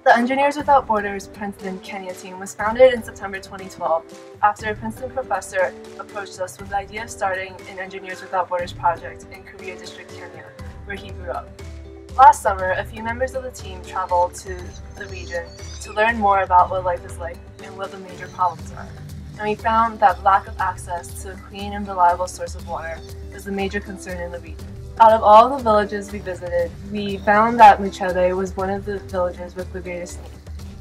The Engineers Without Borders Princeton Kenya team was founded in September 2012 after a Princeton professor approached us with the idea of starting an Engineers Without Borders project in Kuria District, Kenya, where he grew up. Last summer, a few members of the team traveled to the region to learn more about what life is like and what the major problems are. And we found that lack of access to a clean and reliable source of water is a major concern in the region. Out of all the villages we visited, we found that Muchebe was one of the villages with the greatest need.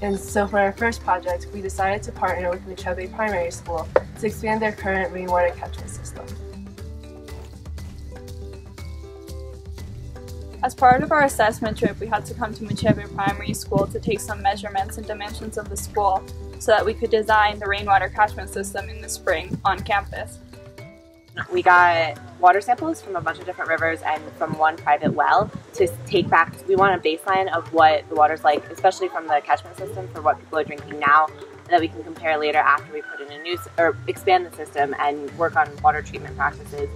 And so for our first project, we decided to partner with Muchebe Primary School to expand their current rainwater catchment system. As part of our assessment trip, we had to come to Muchebe Primary School to take some measurements and dimensions of the school so that we could design the rainwater catchment system in the spring on campus. We got water samples from a bunch of different rivers and from one private well to take back. We want a baseline of what the water's like, especially from the catchment system, for what people are drinking now, that we can compare later after we put in a new or expand the system and work on water treatment practices.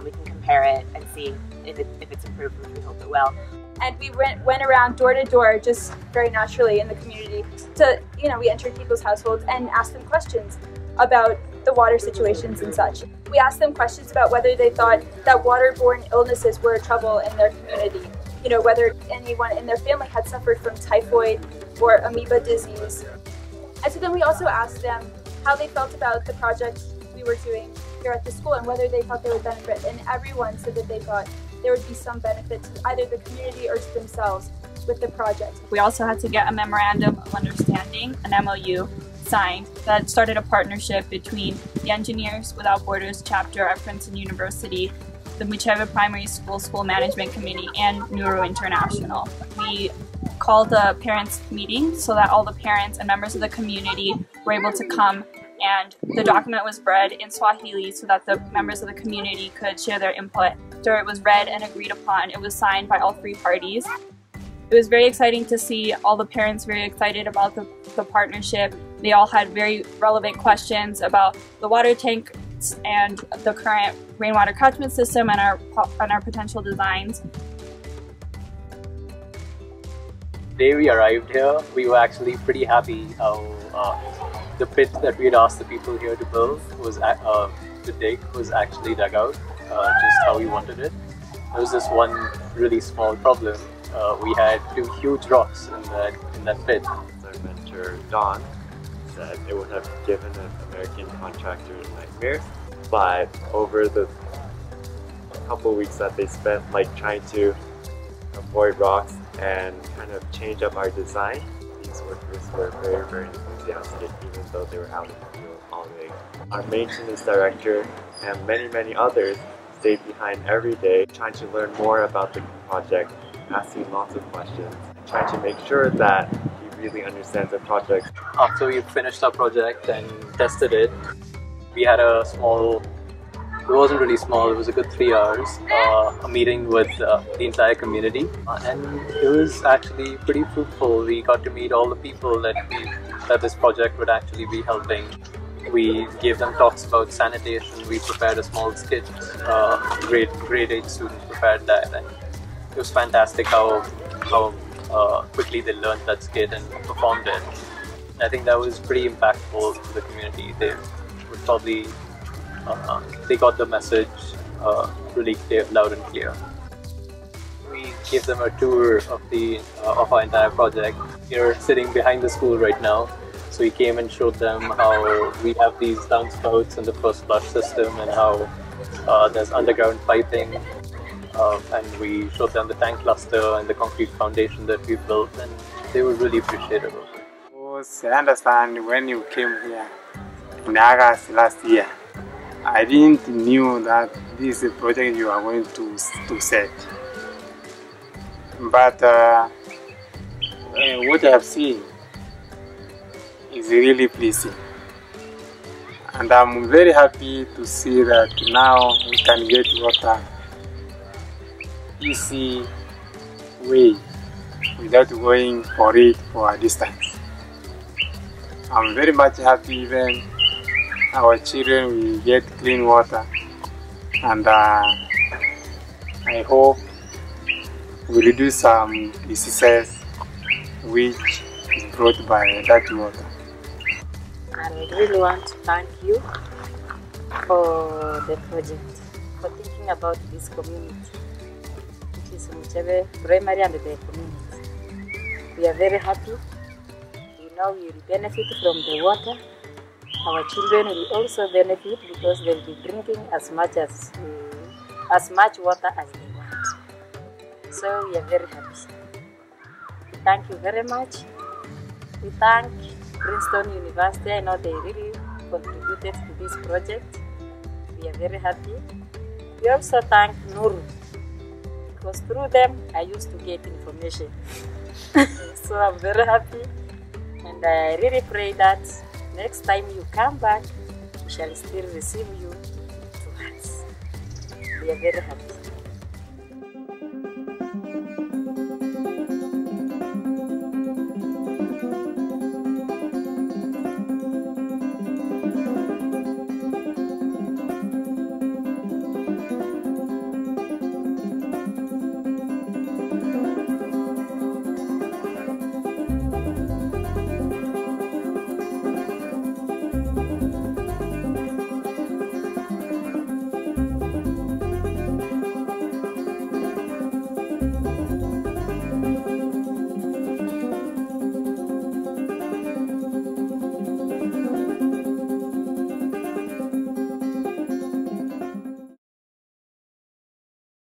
We can compare it and see if it's improved, which we hope it will. And we went around door to door, just very naturally in the community. To we entered people's households and asked them questions about the water situations and such. We asked them questions about whether they thought that waterborne illnesses were a trouble in their community. Whether anyone in their family had suffered from typhoid or amoeba disease. And so then we also asked them how they felt about the project we were doing here at the school and whether they thought they would benefit. And everyone said that they thought there would be some benefit to either the community or to themselves with the project. We also had to get a memorandum of understanding, an MOU, signed that started a partnership between the Engineers Without Borders chapter at Princeton University, the Muchebe Primary School School Management Committee, and Neuro International. We called a parents' meeting so that all the parents and members of the community were able to come, and the document was read in Swahili so that the members of the community could share their input. After it was read and agreed upon, it was signed by all three parties. It was very exciting to see all the parents very excited about the partnership. They all had very relevant questions about the water tanks and the current rainwater catchment system and our potential designs. The day we arrived here, we were actually pretty happy how the pit that we had asked the people here to build was to dig was actually dug out, just how we wanted it. There was this one really small problem. We had two huge rocks in that pit. Our mentor Don said it would have given an American contractor a nightmare, but over the couple of weeks that they spent trying to avoid rocks and kind of change up our design, these workers were very, very enthusiastic, even though they were out in the field all day. Our maintenance director and many others stayed behind every day, trying to learn more about the project, asking lots of questions, trying to make sure that he really understands the project. After we finished our project and tested it, we had a small, it wasn't really small, it was a good 3 hours, a meeting with the entire community, and it was actually pretty fruitful. We got to meet all the people that this project would actually be helping. We gave them talks about sanitation. We prepared a small skit, grade 8 students prepared that, and it was fantastic how quickly they learned that skit and performed it. I think that was pretty impactful to the community. They would probably, they got the message really clear, loud and clear. We gave them a tour of our entire project. We're sitting behind the school right now. So we came and showed them how we have these downspouts and the first flush system and how there's underground piping. And we showed them the tank cluster and the concrete foundation that we built, and they were really appreciative of it. I understand when you came here in August last year, I didn't knew that this is a project you are going to set. But what I have seen is really pleasing. And I'm very happy to see that now we can get water easy way without going for it for a distance. I'm very much happy even our children will get clean water, and I hope we reduce some diseases which brought by that water. I really want to thank you for the project, for thinking about this community. It is Muchebe Primary and the community. We are very happy. We know we will benefit from the water. Our children will also benefit because they will be drinking as much water as they want. So we are very happy. Thank you very much. We thank Princeton University. I know they really contributed to this project. We are very happy. We also thank Nuru, because through them I used to get information. So I'm very happy, and I really pray that next time you come back, we shall still receive you to us. We are very happy.